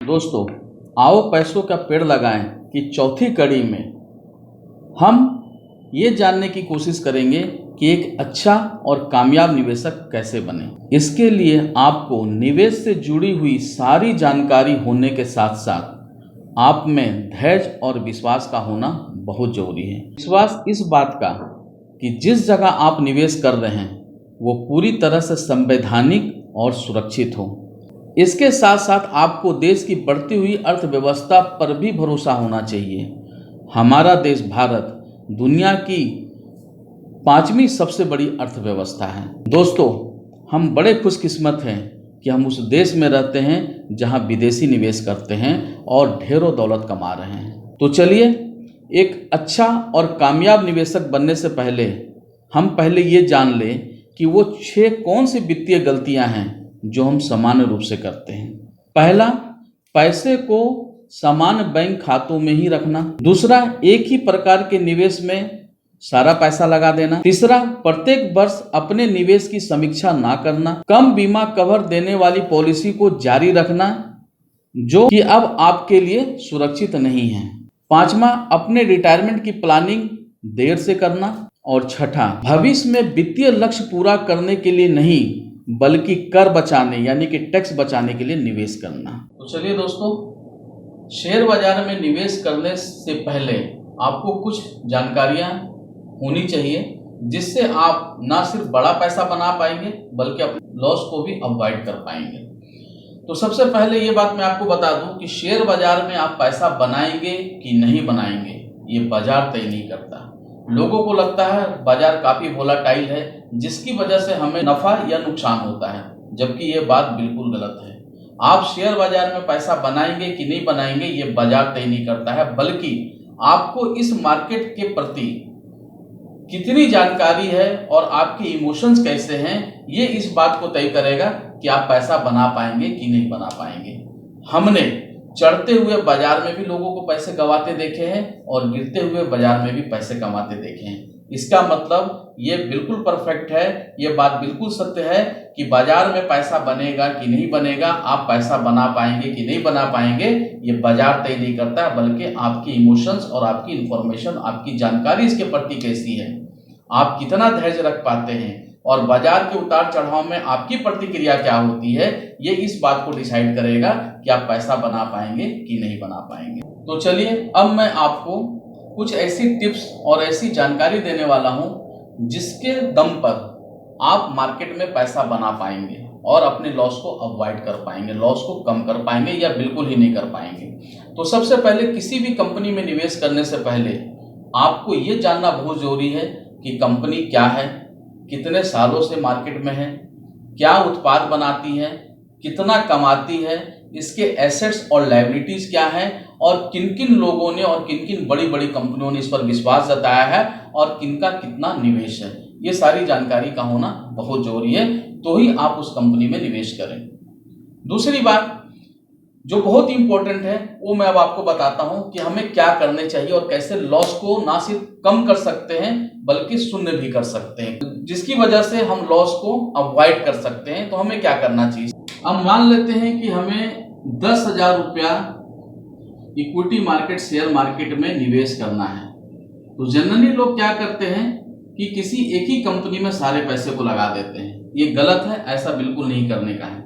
दोस्तों, आओ पैसों का पेड़ लगाएं कि चौथी कड़ी में हम ये जानने की कोशिश करेंगे कि एक अच्छा और कामयाब निवेशक कैसे बने। इसके लिए आपको निवेश से जुड़ी हुई सारी जानकारी होने के साथ साथ आप में धैर्य और विश्वास का होना बहुत जरूरी है। विश्वास इस बात का कि जिस जगह आप निवेश कर रहे हैं वो पूरी तरह से संवैधानिक और सुरक्षित हो। इसके साथ साथ आपको देश की बढ़ती हुई अर्थव्यवस्था पर भी भरोसा होना चाहिए। हमारा देश भारत दुनिया की 5वीं सबसे बड़ी अर्थव्यवस्था है। दोस्तों, हम बड़े खुशकिस्मत हैं कि हम उस देश में रहते हैं जहां विदेशी निवेश करते हैं और ढेरों दौलत कमा रहे हैं। तो चलिए, एक अच्छा और कामयाब निवेशक बनने से पहले हम ये जान लें कि वो 6 कौन सी वित्तीय गलतियां हैं जो हम सामान्य रूप से करते हैं। पहला, पैसे को सामान्य बैंक खातों में ही रखना। दूसरा, एक ही प्रकार के निवेश में सारा पैसा लगा देना। तीसरा, प्रत्येक वर्ष अपने निवेश की समीक्षा ना करना। कम बीमा कवर देने वाली पॉलिसी को जारी रखना जो कि अब आपके लिए सुरक्षित नहीं है। पांचवा, अपने रिटायरमेंट की प्लानिंग देर से करना। और छठा, भविष्य में वित्तीय लक्ष्य पूरा करने के लिए नहीं बल्कि कर बचाने यानी कि टैक्स बचाने के लिए निवेश करना। तो चलिए दोस्तों, शेयर बाजार में निवेश करने से पहले आपको कुछ जानकारियां होनी चाहिए जिससे आप ना सिर्फ बड़ा पैसा बना पाएंगे बल्कि अपने लॉस को भी अवॉइड कर पाएंगे। तो सबसे पहले ये बात मैं आपको बता दूं कि शेयर बाजार में आप पैसा बनाएंगे कि नहीं बनाएंगे ये बाजार तय नहीं करता। लोगों को लगता है बाजार काफी वोलेटाइल है जिसकी वजह से हमें नफा या नुकसान होता है, जबकि ये बात बिल्कुल गलत है। आप शेयर बाजार में पैसा बनाएंगे कि नहीं बनाएंगे ये बाजार तय नहीं करता है, बल्कि आपको इस मार्केट के प्रति कितनी जानकारी है और आपके इमोशंस कैसे हैं ये इस बात को तय करेगा कि आप पैसा बना पाएंगे कि नहीं बना पाएंगे। हमने चढ़ते हुए बाजार में भी लोगों को पैसे गंवाते देखे हैं और गिरते हुए बाजार में भी पैसे कमाते देखे हैं। इसका मतलब ये बिल्कुल परफेक्ट है, ये बात बिल्कुल सत्य है कि बाजार में पैसा बनेगा कि नहीं बनेगा, आप पैसा बना पाएंगे कि नहीं बना पाएंगे ये बाजार तय नहीं करता, बल्कि आपकी इमोशंस और आपकी इंफॉर्मेशन, आपकी जानकारी इसके प्रति कैसी है, आप कितना धैर्य रख पाते हैं और बाजार के उतार चढ़ाव में आपकी प्रतिक्रिया क्या होती है ये इस बात को डिसाइड करेगा कि आप पैसा बना पाएंगे कि नहीं बना पाएंगे। तो चलिए, अब मैं आपको कुछ ऐसी टिप्स और ऐसी जानकारी देने वाला हूं जिसके दम पर आप मार्केट में पैसा बना पाएंगे और अपने लॉस को अवॉइड कर पाएंगे, लॉस को कम कर पाएंगे या बिल्कुल ही नहीं कर पाएंगे। तो सबसे पहले, किसी भी कंपनी में निवेश करने से पहले आपको ये जानना बहुत जरूरी है कि कंपनी क्या है, कितने सालों से मार्केट में है, क्या उत्पाद बनाती है, कितना कमाती है, इसके एसेट्स और लायबिलिटीज क्या है और किन किन लोगों ने और किन किन बड़ी बड़ी कंपनियों ने इस पर विश्वास जताया है और किनका कितना निवेश है। ये सारी जानकारी का होना बहुत जरूरी है, तो ही आप उस कंपनी में निवेश करें। दूसरी बात जो बहुत इंपॉर्टेंट है वो मैं अब आपको बताता हूं कि हमें क्या करने चाहिए और कैसे लॉस को ना सिर्फ कम कर सकते हैं बल्कि शून्य भी कर सकते हैं, जिसकी वजह से हम लॉस को अवॉइड कर सकते हैं। तो हमें क्या करना चाहिए? अब मान लेते हैं कि हमें 10,000 रुपया इक्विटी मार्केट, शेयर मार्केट में निवेश करना है। तो जनरली लोग क्या करते हैं कि किसी एक ही कंपनी में सारे पैसे को लगा देते हैं। ये गलत है, ऐसा बिल्कुल नहीं करने का है।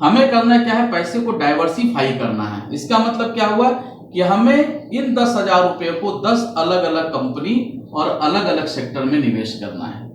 हमें करना क्या है, पैसे को डाइवर्सिफाई करना है। इसका मतलब क्या हुआ कि हमें इन 10,000 रुपये को 10 अलग अलग कंपनी और अलग अलग सेक्टर में निवेश करना है।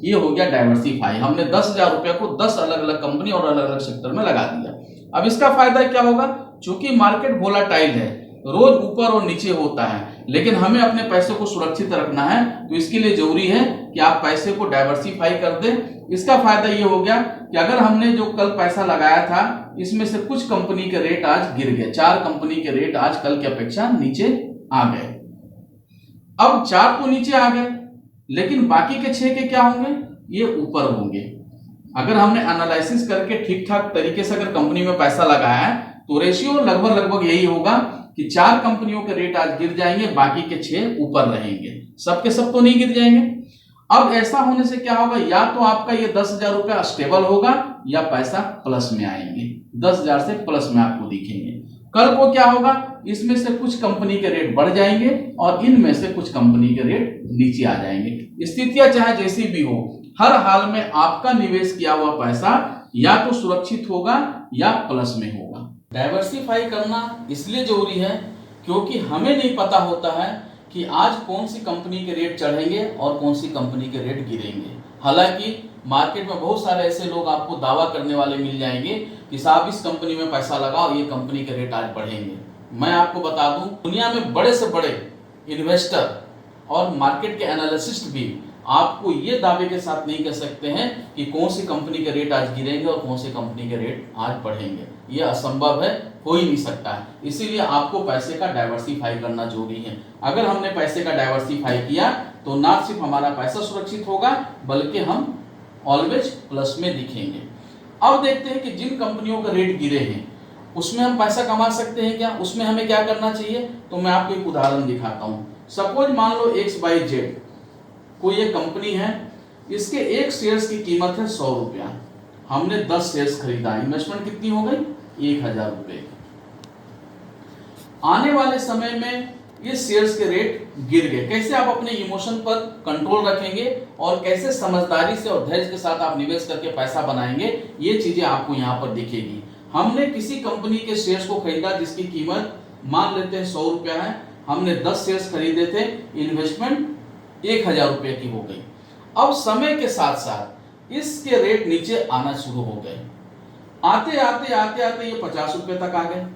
ये हो गया डाइवर्सिफाई। हमने 10,000 रुपये को 10 अलग अलग कंपनी और अलग अलग सेक्टर में लगा दिया। अब इसका फायदा क्या होगा, चूंकि मार्केट वोलेटाइल है, रोज ऊपर और नीचे होता है, लेकिन हमें अपने पैसे को सुरक्षित रखना है, तो इसके लिए जरूरी है कि आप पैसे को डाइवर्सिफाई कर दें। इसका फायदा ये हो गया कि अगर हमने जो कल पैसा लगाया था इसमें से कुछ कंपनी के रेट आज गिर गए, 4 कंपनी के रेट आज कल की अपेक्षा नीचे आ गए। अब 4 तो नीचे आ गए, लेकिन बाकी के 6 के क्या होंगे, ये ऊपर होंगे। अगर हमने एनालिसिस करके ठीक ठाक तरीके से अगर कंपनी में पैसा लगाया है तो रेशियो लगभग यही होगा कि 4 कंपनियों के रेट आज गिर जाएंगे, बाकी के 6 ऊपर रहेंगे। सबके सब तो नहीं गिर जाएंगे। अब ऐसा होने से क्या होगा, या तो आपका ये 10,000 रुपया स्टेबल होगा या पैसा प्लस में आएंगे। 10,000 से प्लस में आपको दिखेंगे। कल को क्या होगा, इसमें से कुछ कंपनी के रेट बढ़ जाएंगे और इनमें से कुछ कंपनी के रेट नीचे आ जाएंगे। स्थितियां चाहे जैसी भी हो, हर हाल में आपका निवेश किया हुआ पैसा या तो सुरक्षित होगा या प्लस में होगा। डाइवर्सिफाई करना इसलिए जरूरी है क्योंकि हमें नहीं पता होता है कि आज कौन सी कंपनी के रेट चढ़ेंगे और कौन सी कंपनी के रेट गिरेंगे। हालांकि मार्केट में बहुत सारे ऐसे लोग आपको दावा करने वाले मिल जाएंगे कि साहब इस कंपनी में पैसा लगाओ, ये कंपनी के रेट आज बढ़ेंगे। मैं आपको बता दूं, दुनिया में बड़े से बड़े इन्वेस्टर और मार्केट के एनालिसिस्ट भी आपको ये दावे के साथ नहीं कह सकते हैं कि कौन सी कंपनी के रेट आज गिरेंगे और कौन सी कंपनी के रेट आज बढ़ेंगे। ये असंभव है, हो ही नहीं सकता है। इसीलिए आपको पैसे का डाइवर्सिफाई करना जरूरी है। अगर हमने पैसे का डाइवर्सिफाई किया तो ना सिर्फ हमारा पैसा सुरक्षित होगा बल्कि हम ऑलवेज प्लस में दिखेंगे। अब देखते हैं कि जिन कंपनियों का रेट गिरे हैं उसमें हम पैसा कमा सकते हैं क्या, उसमें हमें क्या करना चाहिए। तो मैं आपको एक उदाहरण दिखाता हूँ। सपोज मान लो XYZ कोई एक कंपनी है, इसके एक शेयर्स की कीमत है 100 रुपया। हमने 10 शेयर्स खरीदा, इन्वेस्टमेंट कितनी हो गई, 1,000 रुपए। आने वाले समय में ये शेयर्स के रेट गिर गए। कैसे आप अपने इमोशन पर कंट्रोल रखेंगे और कैसे समझदारी से और धैर्य के साथ आप निवेश करके पैसा बनाएंगे, ये चीजें आपको यहाँ पर दिखेगी। हमने किसी कंपनी के शेयर्स को खरीदा जिसकी कीमत मान लेते हैं 100 रुपया है। हमने 10 शेयर्स खरीदे थे, इन्वेस्टमेंट 1,000 रुपए की हो गई। अब समय के साथ साथ इसके रेट नीचे आना शुरू हो गए। आते आते आते आते ये 50 रुपए तक आ गए।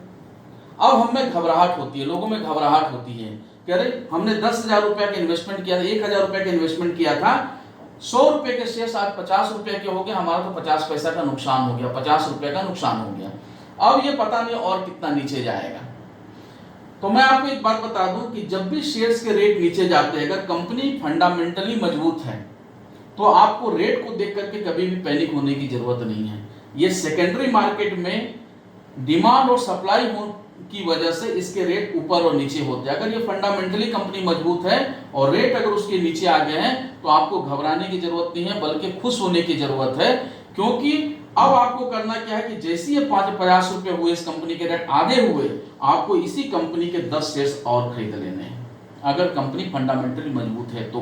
अब हमें घबराहट होती है, लोगों में घबराहट होती है कि अरे हमने 10,000 रुपए का इन्वेस्टमेंट किया था, 1,000 रुपए का इन्वेस्टमेंट किया था, 100 रुपए के शेयर आज 50 रुपए के हो गए, हमारा तो 50 पैसा का नुकसान हो गया, 50 रुपए का नुकसान हो गया। अब ये पता नहीं और कितना नीचे जाएगा। तो मैं आपको एक बात बता दूं कि जब भी शेयर्स के रेट नीचे जाते हैं, अगर कंपनी फंडामेंटली मजबूत है तो आपको रेट को देख करके कभी भी पैनिक होने की जरूरत नहीं है। ये सेकेंडरी मार्केट में डिमांड और सप्लाई की वजह से इसके रेट ऊपर और नीचे होते हैं। अगर ये फंडामेंटली कंपनी मजबूत है और रेट अगर उसके नीचे आ गए हैं तो आपको घबराने की जरूरत नहीं है बल्कि खुश होने की जरूरत है, क्योंकि अब आपको करना क्या है कि जैसे ये 50 रुपए हुए, इस कंपनी के रेट आधे हुए, आपको इसी कंपनी के 10 शेयर्स और खरीद लेने हैं अगर कंपनी फंडामेंटली मजबूत है तो।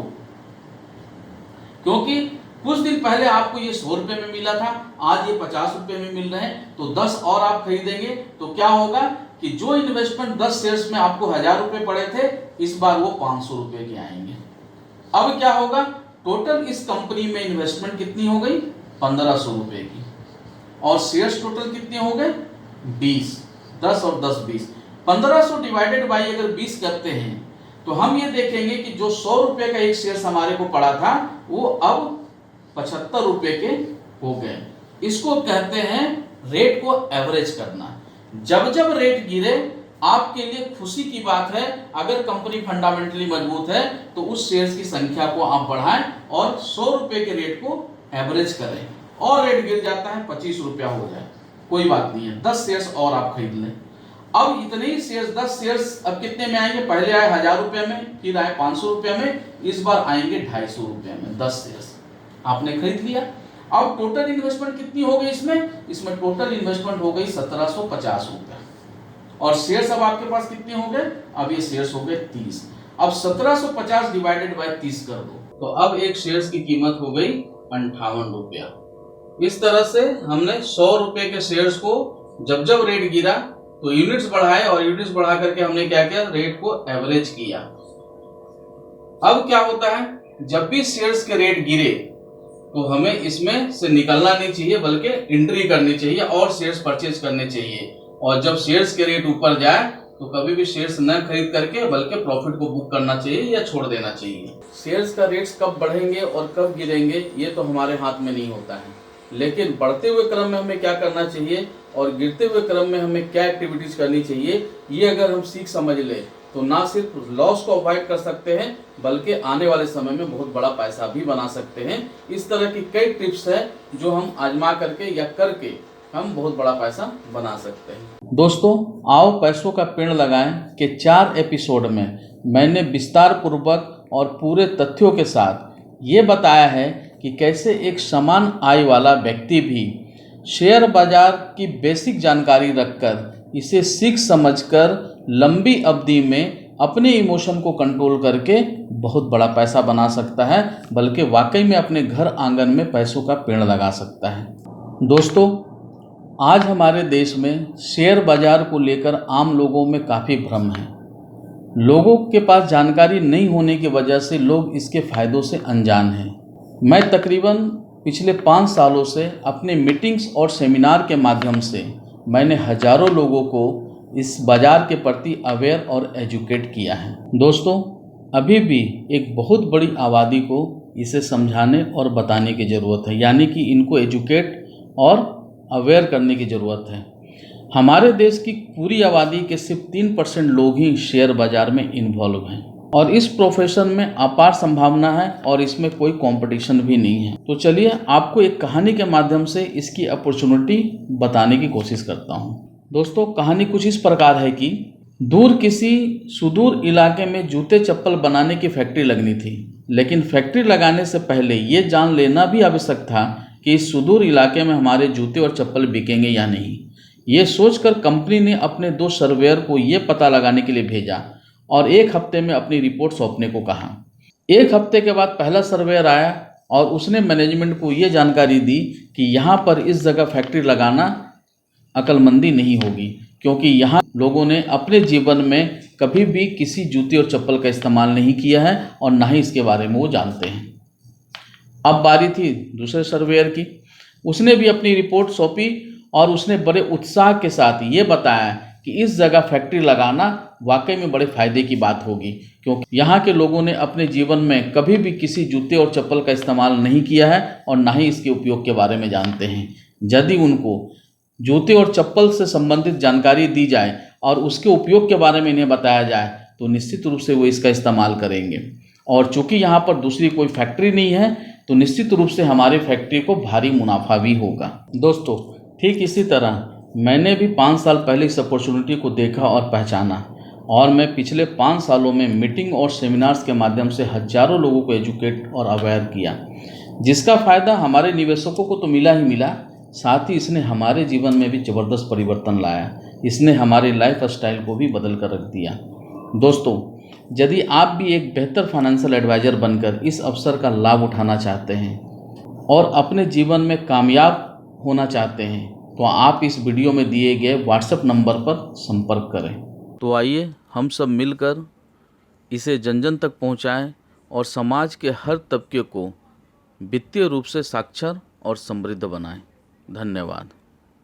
क्योंकि कुछ दिन पहले आपको ये 100 रुपए में मिला था, आज ये 50 रुपए में मिल रहे हैं, तो 10 और आप खरीदेंगे तो क्या होगा कि जो इन्वेस्टमेंट 10 शेयर्स में आपको 1,000 रुपए पड़े थे, इस बार वो 500 रुपए के आएंगे। अब क्या होगा, टोटल इस कंपनी में इन्वेस्टमेंट कितनी हो गई, 1,500 रुपए की, और शेयर्स टोटल कितने हो गए, 20। 10 और 10 20, 1500 डिवाइडेड बाई अगर 20 करते हैं तो हम ये देखेंगे कि जो 100 रुपए का एक शेयर हमारे को पड़ा था वो अब 75 रुपए के हो गए। इसको कहते हैं रेट को एवरेज करना। जब जब रेट गिरे आपके लिए खुशी की बात है, अगर कंपनी फंडामेंटली मजबूत है तो उस शेयर्स की संख्या को आप बढ़ाएं और 100 रुपए के रेट को एवरेज करें, और रेट गिर जाता है 25 रुपया हो जाए, कोई बात नहीं है, 10 शेयर्स और आप खरीद लें। अब इतने ही शेयर्स, 10 शेयर्स अब कितने में आएंगे, पहले आए 1,000 रुपए में, फिर आए 500 रुपए में, इस बार आएंगे 250 रुपए में। 10 शेयर्स आपने खरीद लिया। अब टोटल इन्वेस्टमेंट कितनी हो गई इसमें टोटल इन्वेस्टमेंट हो गई 1750 रुपए, और शेयर्स अब आपके पास कितने हो गए, अब ये शेयर्स हो गए 30। अब 1750 डिवाइडेड बाय 30 कर दो, तो अब एक शेयर्स की कीमत हो गई 58 रुपया। इस तरह से हमने 100 रुपए के शेयर्स को जब जब रेट गिरा तो यूनिट्स बढ़ाए, और यूनिट्स बढ़ा करके हमने क्या किया, रेट को एवरेज किया। अब क्या होता है, जब भी शेयर्स के रेट गिरे तो हमें इसमें से निकलना नहीं चाहिए बल्कि एंट्री करनी चाहिए और शेयर्स परचेज करने चाहिए। और जब शेयर्स के रेट ऊपर जाए तो कभी भी शेयर्स न खरीद करके बल्कि प्रॉफिट को बुक करना चाहिए या छोड़ देना चाहिए। शेयर्स का रेट्स कब बढ़ेंगे और कब गिरेंगे ये तो हमारे हाथ में नहीं होता है, लेकिन बढ़ते हुए क्रम में हमें क्या करना चाहिए और गिरते हुए क्रम में हमें क्या एक्टिविटीज करनी चाहिए, ये अगर हम सीख समझ ले तो ना सिर्फ लॉस को अवॉइड कर सकते हैं बल्कि आने वाले समय में बहुत बड़ा पैसा भी बना सकते हैं। इस तरह की कई टिप्स है जो हम आजमा करके या करके हम बहुत बड़ा पैसा बना सकते हैं। दोस्तों, आओ पैसों का पेड़ लगाएं के 4 एपिसोड में मैंने विस्तार पूर्वक और पूरे तथ्यों के साथ ये बताया है कि कैसे एक समान आय वाला व्यक्ति भी शेयर बाजार की बेसिक जानकारी रखकर इसे सीख समझकर लंबी अवधि में अपने इमोशन को कंट्रोल करके बहुत बड़ा पैसा बना सकता है, बल्कि वाकई में अपने घर आंगन में पैसों का पेड़ लगा सकता है। दोस्तों, आज हमारे देश में शेयर बाजार को लेकर आम लोगों में काफ़ी भ्रम है। लोगों के पास जानकारी नहीं होने की वजह से लोग इसके फ़ायदों से अनजान हैं। मैं तकरीबन पिछले 5 सालों से अपने मीटिंग्स और सेमिनार के माध्यम से मैंने हज़ारों लोगों को इस बाज़ार के प्रति अवेयर और एजुकेट किया है। दोस्तों, अभी भी एक बहुत बड़ी आबादी को इसे समझाने और बताने की ज़रूरत है, यानी कि इनको एजुकेट और अवेयर करने की ज़रूरत है। हमारे देश की पूरी आबादी के सिर्फ 3% लोग ही शेयर बाज़ार में इन्वॉल्व हैं और इस प्रोफेशन में अपार संभावना है और इसमें कोई कंपटीशन भी नहीं है। तो चलिए आपको एक कहानी के माध्यम से इसकी अपॉर्चुनिटी बताने की कोशिश करता हूँ। दोस्तों, कहानी कुछ इस प्रकार है कि दूर किसी सुदूर इलाके में जूते चप्पल बनाने की फैक्ट्री लगनी थी, लेकिन फैक्ट्री लगाने से पहले ये जान लेना भी आवश्यक था कि इस सुदूर इलाके में हमारे जूते और चप्पल बिकेंगे या नहीं। ये सोचकर कंपनी ने अपने 2 सर्वेयर को ये पता लगाने के लिए भेजा और 1 हफ्ते में अपनी रिपोर्ट सौंपने को कहा। 1 हफ्ते के बाद पहला सर्वेयर आया और उसने मैनेजमेंट को ये जानकारी दी कि यहाँ पर इस जगह फैक्ट्री लगाना अक्लमंदी नहीं होगी, क्योंकि यहाँ लोगों ने अपने जीवन में कभी भी किसी जूते और चप्पल का इस्तेमाल नहीं किया है और ना ही इसके बारे में वो जानते हैं। अब बारी थी दूसरे सर्वेयर की। उसने भी अपनी रिपोर्ट सौंपी और उसने बड़े उत्साह के साथ ये बताया कि इस जगह फैक्ट्री लगाना वाकई में बड़े फ़ायदे की बात होगी, क्योंकि यहाँ के लोगों ने अपने जीवन में कभी भी किसी जूते और चप्पल का इस्तेमाल नहीं किया है और ना ही इसके उपयोग के बारे में जानते हैं। यदि उनको जूते और चप्पल से संबंधित जानकारी दी जाए और उसके उपयोग के बारे में इन्हें बताया जाए तो निश्चित रूप से वो इसका इस्तेमाल करेंगे। और चूँकि यहाँ पर दूसरी कोई फैक्ट्री नहीं है तो निश्चित रूप से हमारी फैक्ट्री को भारी मुनाफा भी होगा। दोस्तों, ठीक इसी तरह मैंने भी 5 साल पहले इस अपॉर्चुनिटी को देखा और पहचाना और मैं पिछले 5 सालों में मीटिंग और सेमिनार्स के माध्यम से हज़ारों लोगों को एजुकेट और अवेयर किया, जिसका फ़ायदा हमारे निवेशकों को तो मिला ही मिला, साथ ही इसने हमारे जीवन में भी ज़बरदस्त परिवर्तन लाया। इसने हमारे लाइफ स्टाइल को भी बदल कर रख दिया। दोस्तों, यदि आप भी एक बेहतर फाइनेंशियल एडवाइज़र बनकर इस अवसर का लाभ उठाना चाहते हैं और अपने जीवन में कामयाब होना चाहते हैं तो आप इस वीडियो में दिए गए व्हाट्सएप नंबर पर संपर्क करें। तो आइए हम सब मिलकर इसे जन जन तक पहुंचाएं और समाज के हर तबके को वित्तीय रूप से साक्षर और समृद्ध बनाएं। धन्यवाद।